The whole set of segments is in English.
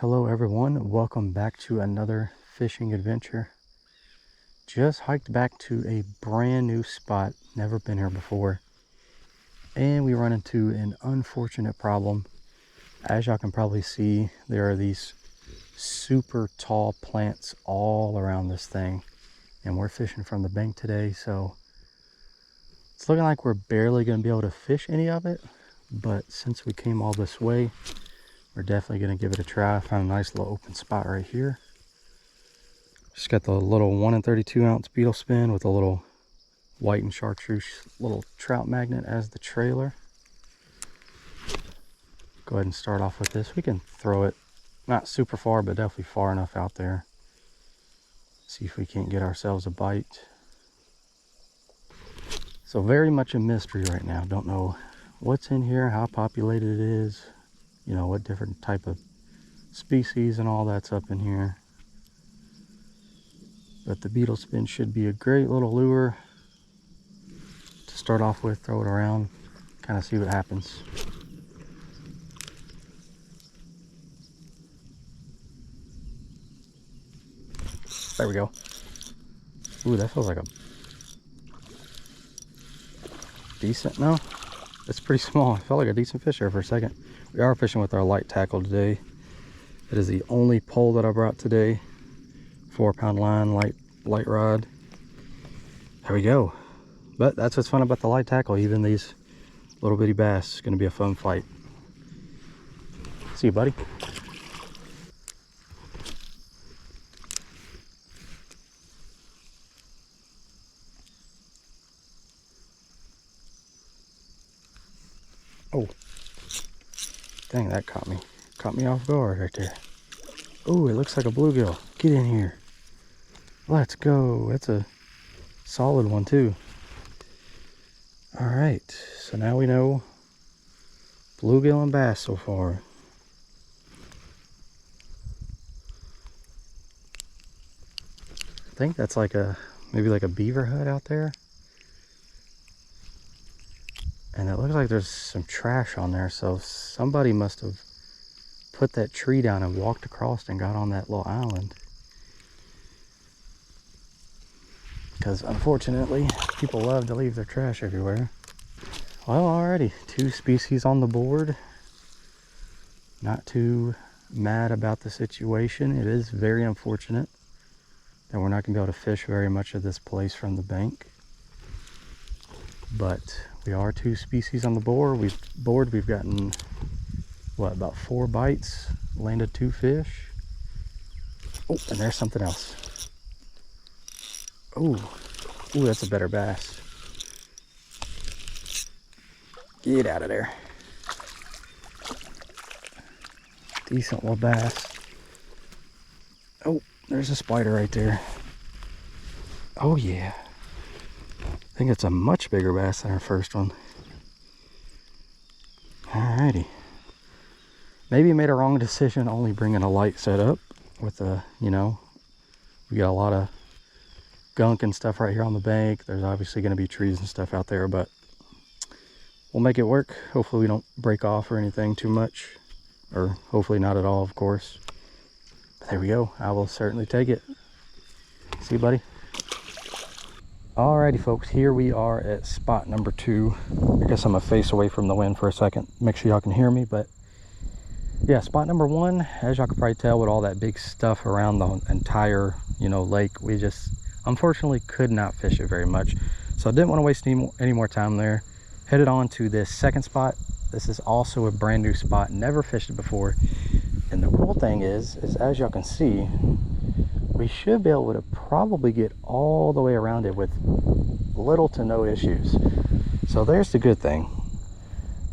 Hello everyone, welcome back to another fishing adventure. Just hiked back to a brand new spot, never been here before, and we run into an unfortunate problem. As y'all can probably see, there are these super tall plants all around this thing, and we're fishing from the bank today, so it's looking like we're barely going to be able to fish any of it. But since we came all this way, we're definitely going to give it a try. I found a nice little open spot right here. Just got the little 1 32 ounce Beetle Spin with a little white and chartreuse little Trout Magnet as the trailer. Go ahead and start off with this. We can throw it not super far, but definitely far enough out there. See if we can't get ourselves a bite. So very much a mystery right now. Don't know what's in here, how populated it is, you know, what different type of species and all that's up in here. But the Beetle Spin should be a great little lure to start off with. Throw it around, kind of see what happens. There we go. Ooh, that feels like a decent, no? It's pretty small. I felt like a decent fish there for a second. We are fishing with our light tackle today. It is the only pole that I brought today. 4-pound line, light rod. There we go. But that's what's fun about the light tackle. Even these little bitty bass, it's going to be a fun fight. See you, buddy. Oh, dang, that caught me off guard right there. Oh, it looks like a bluegill. Get in here. Let's go. That's a solid one too. All right, so now we know bluegill and bass so far. I think that's like maybe like a beaver hut out there. And it looks like there's some trash on there, so somebody must have put that tree down and walked across and got on that little island. Because unfortunately, people love to leave their trash everywhere. Well, alrighty, 2 species on the board. Not too mad about the situation. It is very unfortunate that we're not going to be able to fish very much of this place from the bank. But we are 2 species on the board. We've gotten, what, about 4 bites, landed 2 fish. Oh, and there's something else. Ooh, that's a better bass. Get out of there. Decent little bass. Oh, there's a spider right there. Oh yeah. I think it's a much bigger bass than our first one. Alrighty. Maybe made a wrong decision only bringing a light setup with a, you know, we got a lot of gunk and stuff right here on the bank. There's obviously going to be trees and stuff out there, but we'll make it work. Hopefully we don't break off or anything too much, or hopefully not at all, of course. But there we go. I will certainly take it. See you, buddy. Alrighty, folks, here we are at spot number 2. I guess I'm gonna face away from the wind for a second, make sure y'all can hear me. But yeah, spot number 1, as y'all can probably tell with all that big stuff around the entire, you know, lake, we just unfortunately could not fish it very much. So I didn't want to waste any more time there. Headed on to this second spot. This is also a brand new spot, never fished it before. And the cool thing is as y'all can see, we should be able to probably get all the way around it with little to no issues. So there's the good thing.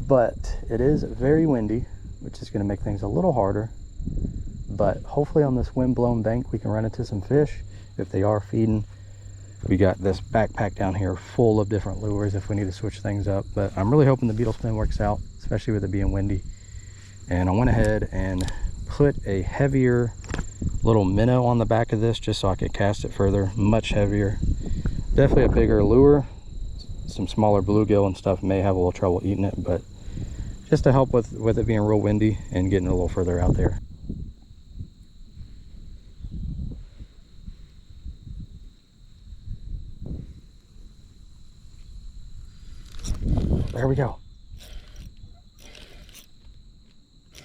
But it is very windy, which is going to make things a little harder. But hopefully on this wind-blown bank we can run into some fish if they are feeding. We got this backpack down here full of different lures if we need to switch things up. But I'm really hoping the Beetle Spin works out, especially with it being windy. And I went ahead and put a heavier little minnow on the back of this just so I could cast it further, much heavier. Definitely a bigger lure. Some smaller bluegill and stuff may have a little trouble eating it, but just to help with it being real windy and getting a little further out there. There we go.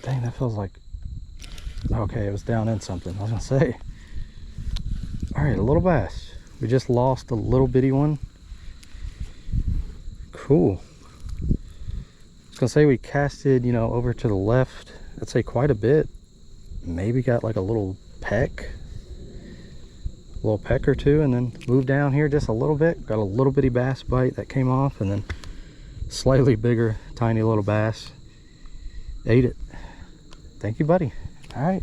Dang, that feels like... Okay, it was down in something. I was gonna say. All right, a little bass. We just lost a little bitty one. Cool. I was gonna say we casted, you know, over to the left. I'd say quite a bit. Maybe got like a little peck or two, and then moved down here just a little bit. Got a little bitty bass bite that came off, and then slightly bigger, tiny little bass. Ate it. Thank you, buddy. All right.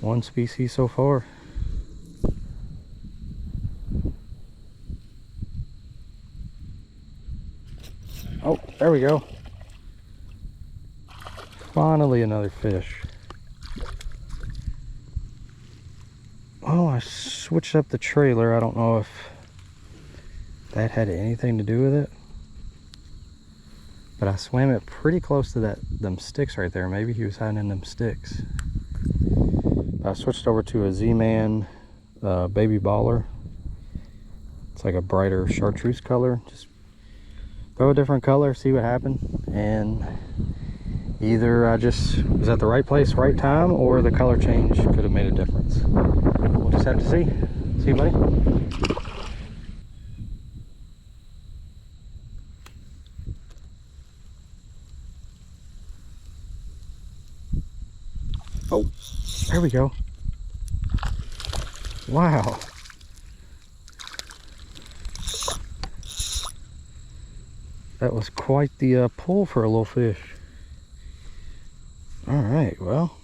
One species so far. Oh, there we go. Finally another fish. Oh, I switched up the trailer. I don't know if that had anything to do with it, but I swam it pretty close to them sticks right there. Maybe he was hiding in them sticks. I switched over to a Z-Man Baby Ballerz. It's like a brighter chartreuse color. Just throw a different color, see what happened, and either I just was at the right place, right time, or the color change could have made a difference. We'll just have to see. See you, buddy. Oh, there we go. Wow. That was quite the pull for a little fish. All right, well,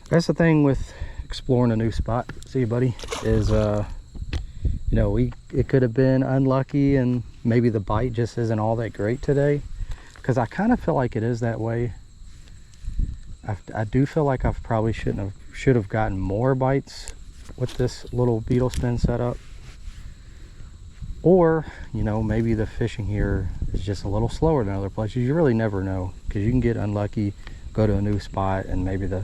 that's the thing with exploring a new spot. See you, buddy. Is you know, it could have been unlucky and maybe the bite just isn't all that great today, because I kind of feel like it is that way. I do feel like I probably should have gotten more bites with this little Beetle Spin setup. Or, you know, maybe the fishing here is just a little slower than other places. You really never know, because you can get unlucky, go to a new spot, and maybe the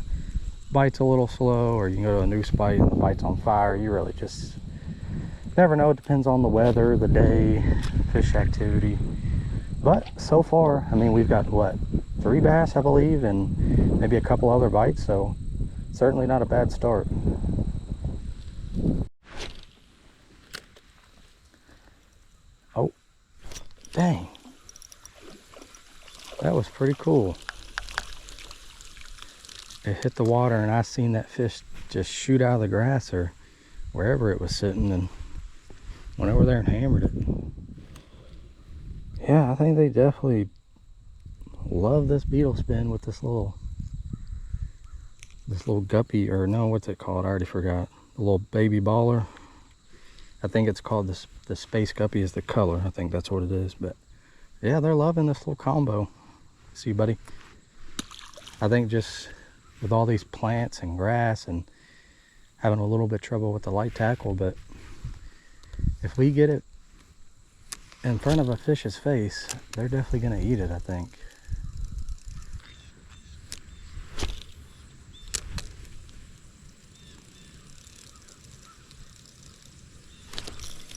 bite's a little slow, or you can go to a new spot and the bite's on fire. You really just never know. It depends on the weather, the day, fish activity. But so far, I mean, we've got, what, 3 bass, I believe, and maybe a couple other bites, so certainly not a bad start. Oh, dang. That was pretty cool. It hit the water and I seen that fish just shoot out of the grass or wherever it was sitting and went over there and hammered it. Yeah, I think they definitely love this Beetle Spin with this little guppy, or no, what's it called? I already forgot. The little Baby Ballerz. I think it's called the Space Guppy is the color. I think that's what it is. But yeah, they're loving this little combo. See, buddy? I think just with all these plants and grass and having a little bit of trouble with the light tackle, but if we get it in front of a fish's face, they're definitely going to eat it, I think.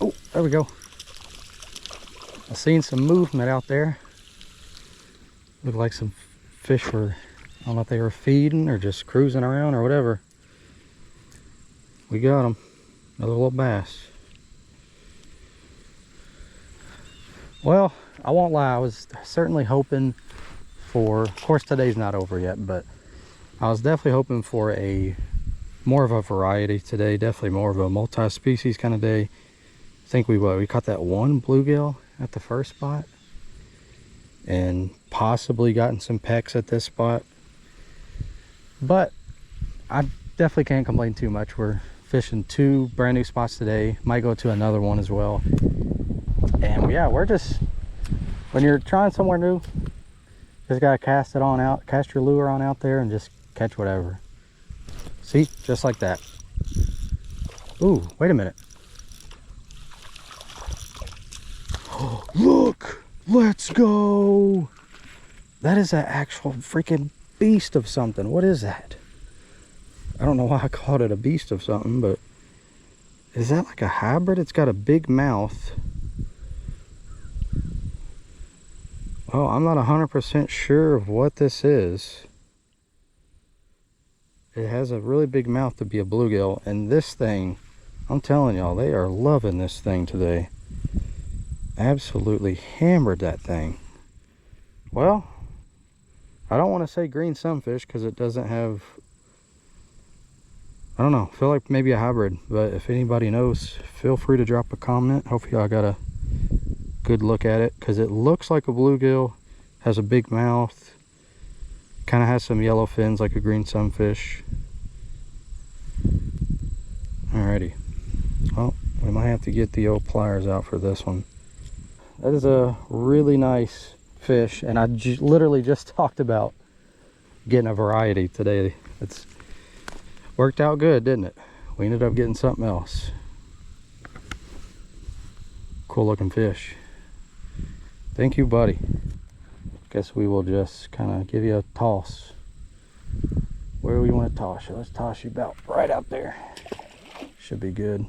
Oh, there we go. I seen some movement out there. Looked like some fish were, I don't know if they were feeding or just cruising around or whatever. We got them. Another little bass. Well, I won't lie, I was certainly hoping for, of course today's not over yet, but I was definitely hoping for more of a variety today, definitely more of a multi-species kind of day. I think we caught that one bluegill at the first spot and possibly gotten some pecks at this spot, but I definitely can't complain too much. We're fishing 2 brand new spots today, might go to another one as well. And yeah, we're just, when you're trying somewhere new, just gotta cast your lure on out there and just catch whatever. See, just like that. Ooh, wait a minute. Look, let's go. That is an actual freaking beast of something. What is that? I don't know why I called it a beast of something, but is that like a hybrid? It's got a big mouth. Well, I'm not 100% sure of what this is. It has a really big mouth to be a bluegill, and this thing, I'm telling y'all, they are loving this thing today. Absolutely hammered that thing. Well, I don't want to say green sunfish because it doesn't have, I don't know, feel like maybe a hybrid, but if anybody knows, feel free to drop a comment. Hopefully I got a good look at it, because it looks like a bluegill, has a big mouth, kind of has some yellow fins like a green sunfish. Alrighty, well, we might have to get the old pliers out for this one. That is a really nice fish, and I literally just talked about getting a variety today. It's worked out good, didn't it? We ended up getting something else. Cool looking fish. Thank you, buddy. Guess we will just kind of give you a toss. Where do we want to toss you? Let's toss you about right out there. Should be good.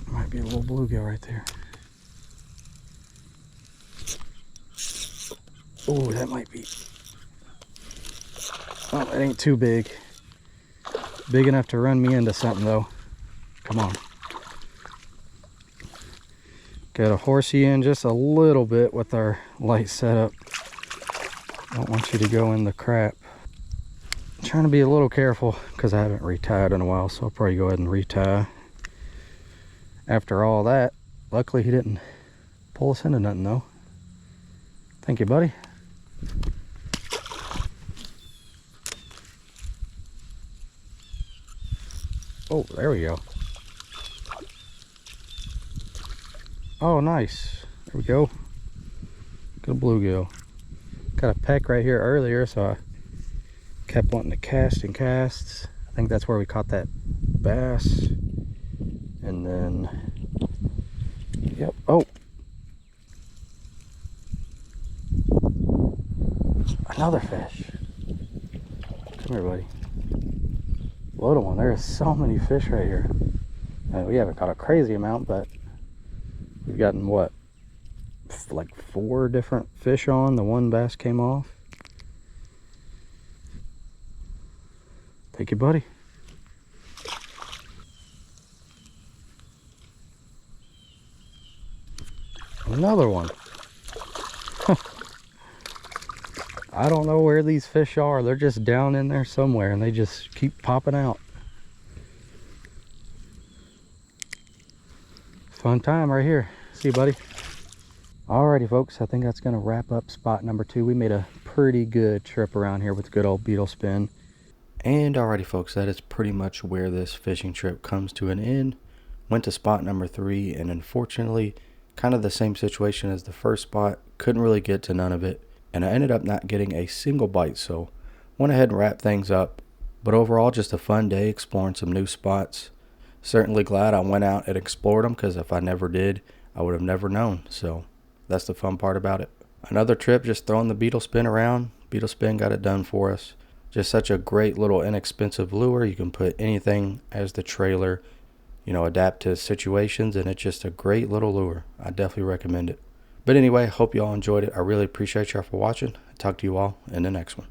Might be a little bluegill right there. Oh, that might be. Oh, it ain't too big. Big enough to run me into something though. Come on. Got to horse you in just a little bit with our light setup. Don't want you to go in the crap. I'm trying to be a little careful because I haven't retied in a while, so I'll probably go ahead and retie. After all that, luckily he didn't pull us into nothing though. Thank you, buddy. Oh, there we go. Oh, nice. There we go. Good bluegill. Got a peck right here earlier, so I kept wanting to cast and casts. I think that's where we caught that bass. And then, yep. Oh, another fish. Come here, buddy. Little one. There are so many fish right here. We haven't caught a crazy amount, but we've gotten what, like 4 different fish on. The one bass came off. Thank you, buddy. Another one. I don't know where these fish are. They're just down in there somewhere and they just keep popping out. Fun time right here. See you, buddy. Alrighty, folks, I think that's going to wrap up spot number 2. We made a pretty good trip around here with good old Beetle Spin. And alrighty, folks, that is pretty much where this fishing trip comes to an end. Went to spot number 3, and unfortunately, kind of the same situation as the first spot. Couldn't really get to none of it, and I ended up not getting a single bite, so went ahead and wrapped things up. But overall, just a fun day exploring some new spots. Certainly glad I went out and explored them, because if I never did, I would have never known. So that's the fun part about it. Another trip just throwing the Beetle Spin around. Beetle Spin got it done for us. Just such a great little inexpensive lure. You can put anything as the trailer, you know, adapt to situations, and it's just a great little lure. I definitely recommend it. But anyway, hope you all enjoyed it. I really appreciate y'all for watching. I'll talk to you all in the next one.